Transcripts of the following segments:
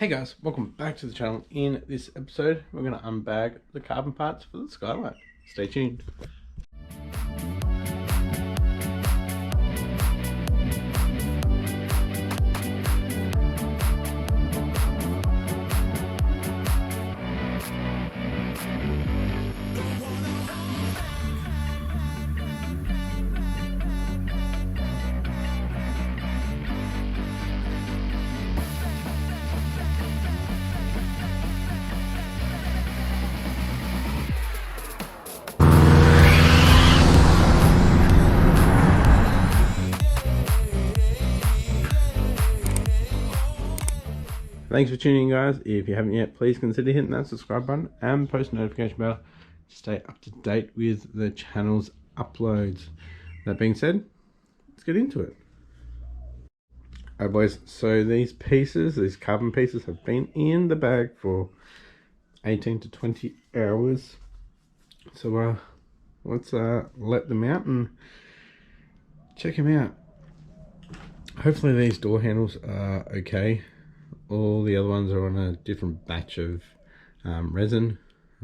Hey guys, welcome back to the channel. In this episode, we're going to unbag the carbon parts for the Skyline. Stay tuned. Thanks for tuning in, guys. If you haven't yet, please consider hitting that subscribe button and post notification bell to stay up to date with the channel's uploads. That being said, let's get into it. Alright boys, so these carbon pieces have been in the bag for 18 to 20 hours. So let's let them out and check them out. Hopefully these door handles are okay. All the other ones are on a different batch of resin.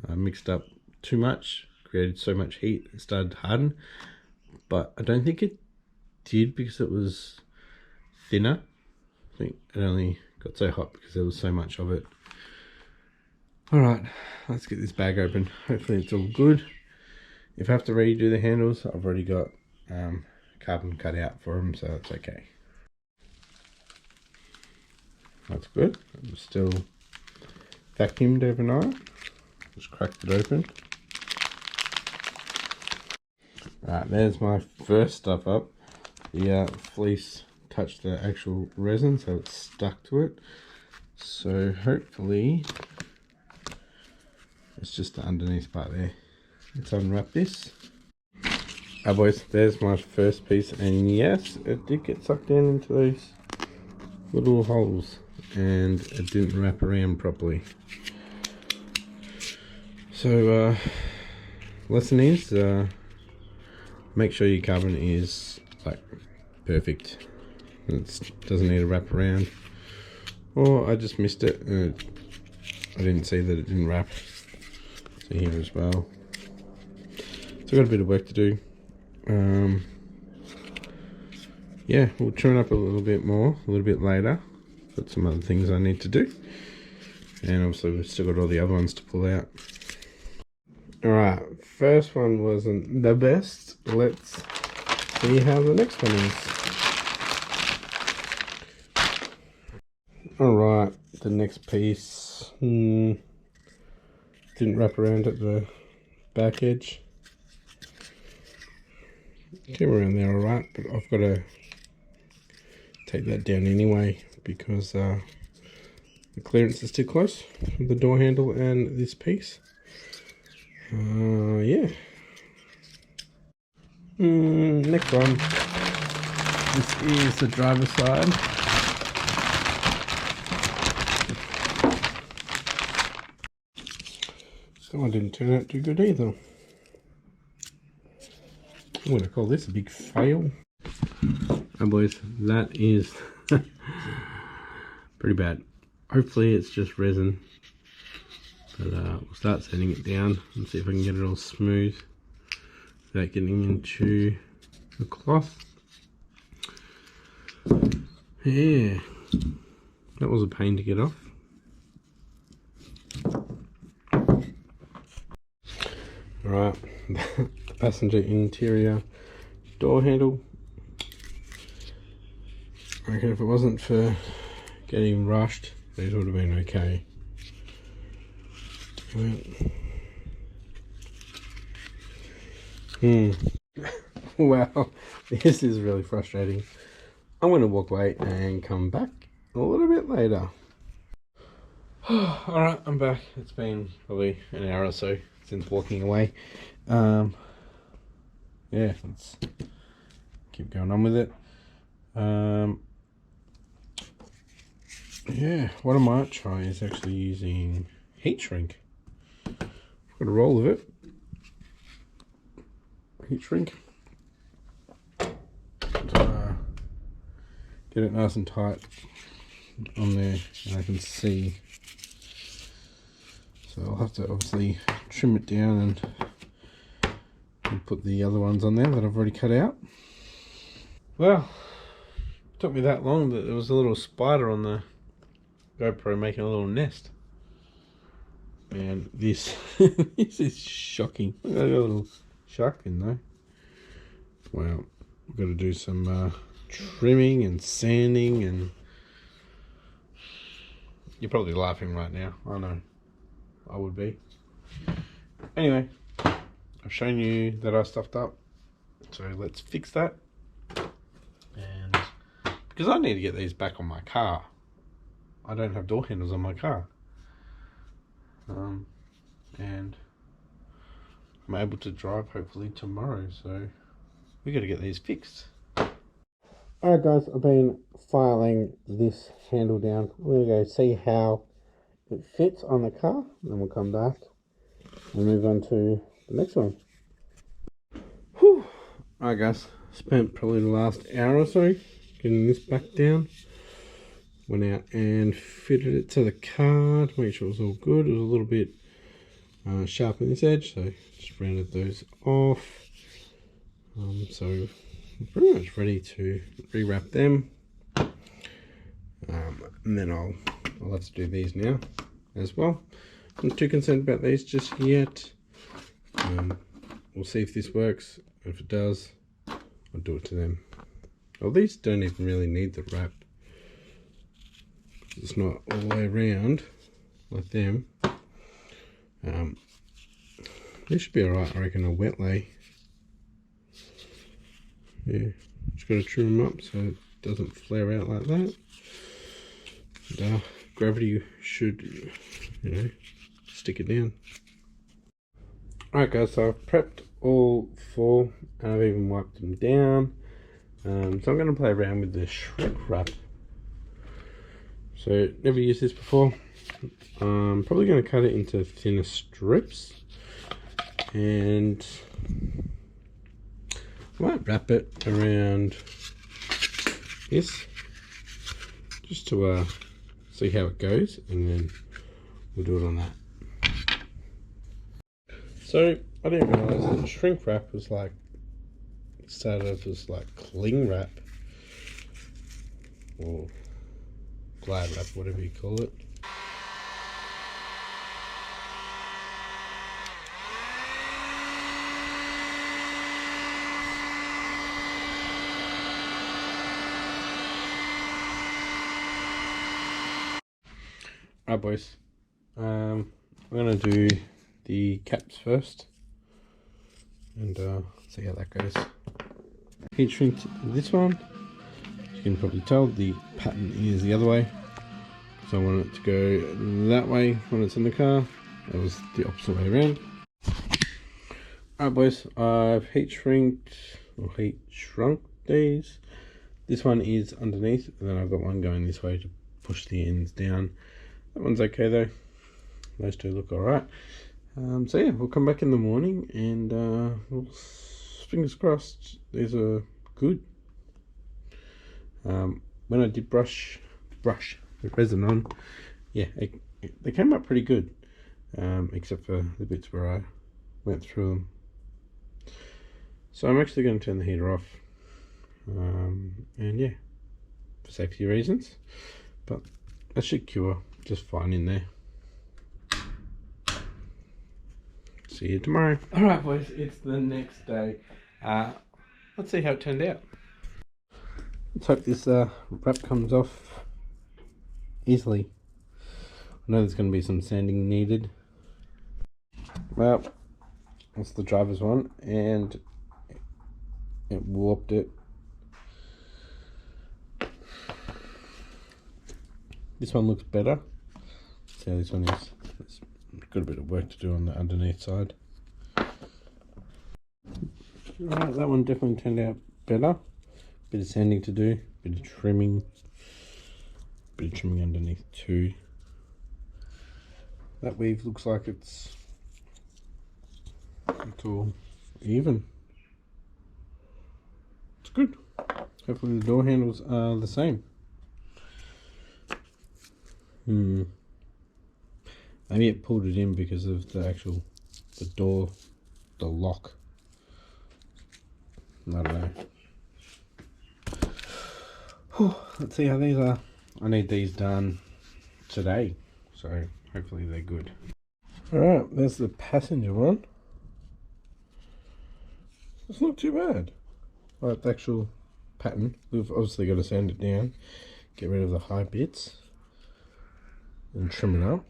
Mixed up too much, created so much heat, it started to harden. But I don't think it did because it was thinner. I think it only got so hot because there was so much of it. Alright, let's get this bag open. Hopefully it's all good. If I have to redo the handles, I've already got carbon cut out for them, so it's okay. That's good. It was still vacuumed overnight. Just cracked it open. Right, there's my first stuff up. The fleece touched the actual resin, so it's stuck to it. So hopefully it's just the underneath part there. Let's unwrap this. Ah boys, there's my first piece, and yes, it did get sucked down into those little holes and it didn't wrap around properly. So lesson is make sure your carbon is like perfect. It doesn't need to wrap around, or I just missed it. I didn't see that it didn't wrap. So here as well, so I've got a bit of work to do. Yeah, we'll tune up a little bit more a little bit later. Got some other things I need to do, and obviously we've still got all the other ones to pull out. Alright, first one wasn't the best. Let's see how the next one is. Alright, the next piece didn't wrap around at the back edge. Came around there alright, but I've got to take that down anyway because the clearance is too close for the door handle and this piece. Yeah. Next one. This is the driver's side. So I didn't turn out too good either. I'm going to call this a big fail. Oh boys, that is pretty bad. Hopefully it's just resin, but we'll start sanding it down and see if I can get it all smooth without getting into the cloth. Yeah, that was a pain to get off. Alright, the passenger interior door handle. I reckon if it wasn't for getting rushed, these would have been okay. Wow, this is really frustrating. I'm going to walk away and come back a little bit later. Alright, I'm back. It's been probably an hour or so since walking away. Yeah, let's keep going on with it. Yeah, what I might try is actually using heat shrink. I've got a roll of it. Heat shrink. Get it nice and tight. on there and I can see. So I'll have to obviously trim it down and put the other ones on there that I've already cut out. Well, it took me that long that there was a little spider on the GoPro making a little nest. And this this is shocking. Look at that little shark in there. Well, we've got to do some trimming and sanding, and you're probably laughing right now. I know, I would be. Anyway, I've shown you that I stuffed up, so let's fix that. And because I need to get these back on my car, I don't have door handles on my car. And I'm able to drive hopefully tomorrow, so we got to get these fixed. Alright guys, I've been filing this handle down. I'm going to go see how it fits on the car, and then we'll come back and move on to the next one. Whew. Alright guys, spent probably the last hour or so getting this back down. Went out and fitted it to the car to make sure it was all good. It was a little bit sharp on this edge, so just rounded those off. So I'm pretty much ready to rewrap them. And then I'll have to do these now as well. I'm not too concerned about these just yet. We'll see if this works. If it does, I'll do it to them. Well, these don't even really need the wrap. It's not all the way around like them. This should be alright, I reckon, a wet lay. Yeah, just got to trim them up so it doesn't flare out like that. And, gravity should, you know, stick it down. Alright guys, so I've prepped all four and I've even wiped them down. So I'm going to play around with the Shrek wrap. So never used this before. I'm probably going to cut it into thinner strips, and I might wrap it around this just to see how it goes, and then we'll do it on that. So I didn't realise that shrink wrap was like, it started off as like cling wrap or glad wrap, whatever you call it. Alright boys, I'm going to do the caps first and see how that goes. Heat shrinked this one. You can probably tell the pattern is the other way, so I want it to go that way when it's in the car. That was the opposite way around. Alright boys, I've heat shrunk these. This one is underneath, and then I've got one going this way to push the ends down. That one's okay though. Those two look alright. So yeah, we'll come back in the morning and we'll, fingers crossed, these are good. When I did brush the resin on, yeah, they came up pretty good, except for the bits where I went through them. So I'm actually going to turn the heater off, and yeah, for safety reasons, but that should cure just fine in there. See you tomorrow. Alright boys, it's the next day. Let's see how it turned out. Let's hope this wrap comes off easily. I know there's going to be some sanding needed. Well, that's the driver's one, and it warped it. This one looks better. See how this one is. It's got a bit of work to do on the underneath side. Alright, that one definitely turned out better. Bit of sanding to do, bit of trimming underneath too. That weave looks like it's all even. It's good. Hopefully the door handles are the same. Maybe it pulled it in because of the door, the lock. I don't know. Let's see how these are. I need these done today, so hopefully they're good. Alright, there's the passenger one. It's not too bad. Like the actual pattern. We've obviously got to sand it down, get rid of the high bits, and trim it up.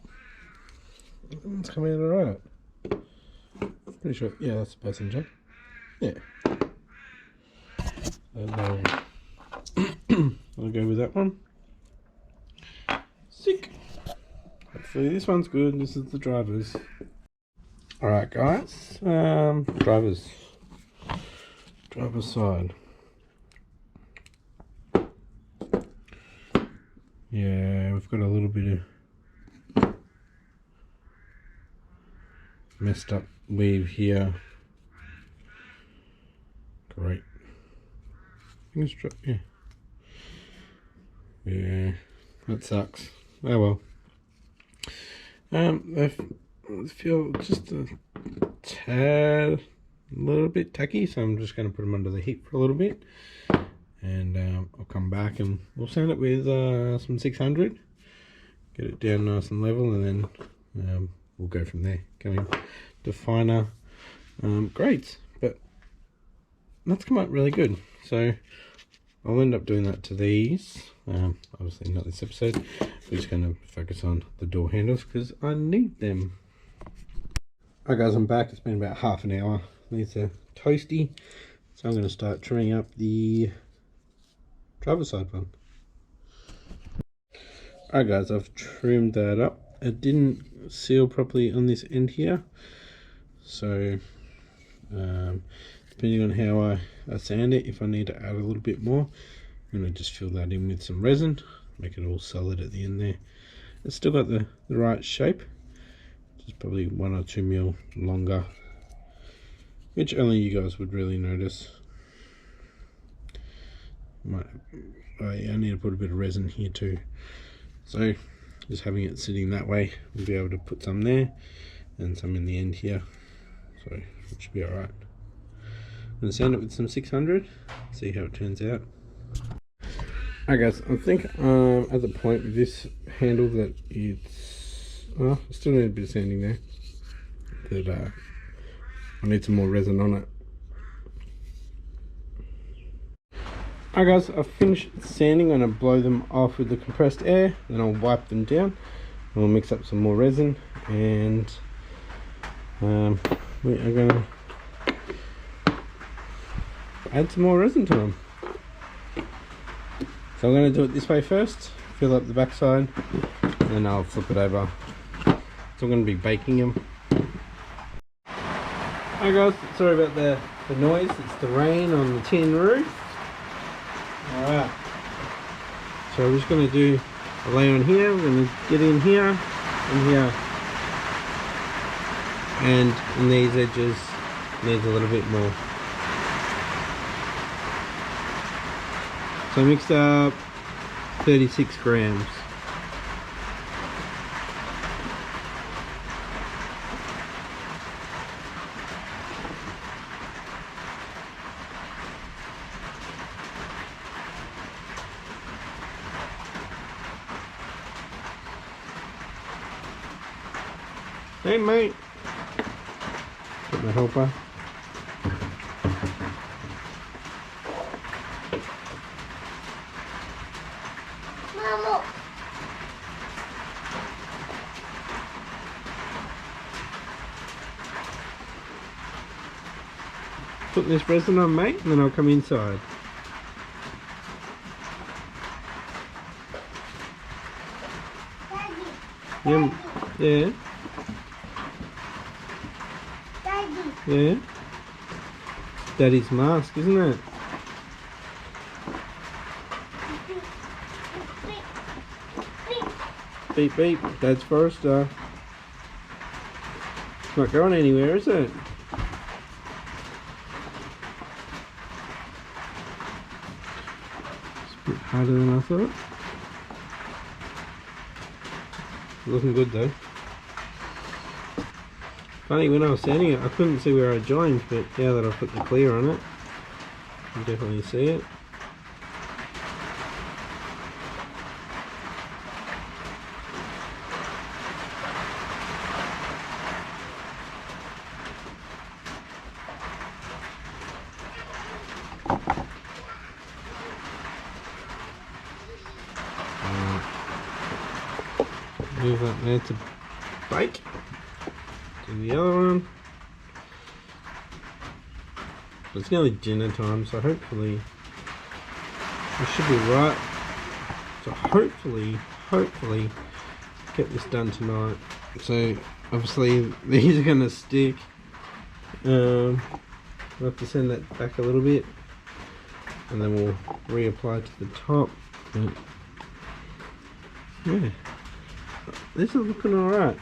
It's coming out alright. Pretty sure, yeah, that's the passenger. Yeah. And I'll go with that one. Sick. Hopefully this one's good. This is the driver's. Alright guys, driver's side. Yeah, we've got a little bit of messed up weave here. Great. Yeah. Yeah, that sucks. Oh well. I feel just a tad, a little bit tacky, so I'm just going to put them under the heat for a little bit, and I'll come back and we'll sand it with some 600, get it down nice and level, and then we'll go from there, going to finer grades. But that's come out really good, so I'll end up doing that to these. Obviously not this episode. We're just going to focus on the door handles because I need them. Alright guys, I'm back. It's been about half an hour. These are toasty, so I'm going to start trimming up the driver's side one. Alright guys, I've trimmed that up. It didn't seal properly on this end here, so depending on how I sand it, if I need to add a little bit more, I'm going to just fill that in with some resin, make it all solid at the end there. It's still got the right shape, just probably 1 or 2 mil longer, which only you guys would really notice. I need to put a bit of resin here too, so just having it sitting that way, we'll be able to put some there and some in the end here, so it should be alright. I'm going to sand it with some 600, see how it turns out. Alright guys, I think at the point with this handle that it's... I still need a bit of sanding there. That I need some more resin on it. Alright guys, I've finished sanding. I'm going to blow them off with the compressed air, then I'll wipe them down. And we'll mix up some more resin, and we are going to add some more resin to them. So I'm going to do it this way first, fill up the backside, and then I'll flip it over. So I'm going to be baking them. Hi guys, sorry about the noise, it's the rain on the tin roof. Alright, so we're just going to do a lay on here, we're going to get in here and here. And in these edges, needs a little bit more. So I mixed up 36 grams. Hey mate, get my helper. Mama. Put this resin on, mate, and then I'll come inside. Daddy. Yeah. Daddy. Yeah. Daddy's mask, isn't it? Beep beep. Dad's Forester. It's not going anywhere, is it? It's a bit harder than I thought. looking good though. Funny, when I was sanding it, I couldn't see where I joined, but now that I've put the clear on it, you can definitely see it. Move that there to bake. Do the other one. But it's nearly dinner time, so hopefully we should be right. So hopefully get this done tonight. So obviously these are gonna stick. We'll have to send that back a little bit, and then we'll reapply to the top. But yeah, this is looking alright.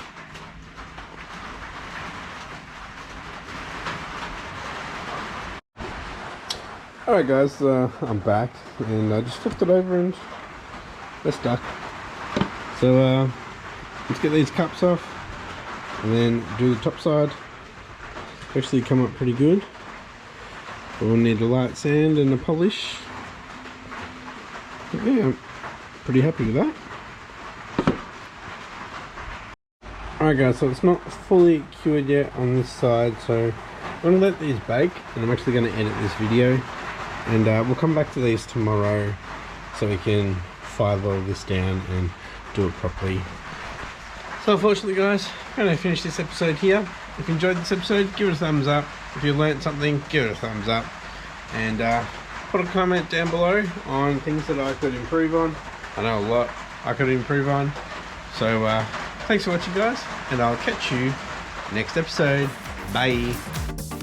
Alright guys, I'm back, and I just flipped it over and they're stuck. So let's get these cups off and then do the top side. Actually come up pretty good. We'll need a light sand and a polish. But yeah, I'm pretty happy with that. Alright guys, so it's not fully cured yet on this side, so I'm going to let these bake, and I'm actually going to edit this video, and we'll come back to these tomorrow so we can file all this down and do it properly. So unfortunately guys, I'm going to finish this episode here. If you enjoyed this episode, give it a thumbs up. If you learnt something, give it a thumbs up, and put a comment down below on things that I could improve on. I know a lot I could improve on. So thanks for watching guys, and I'll catch you next episode. Bye.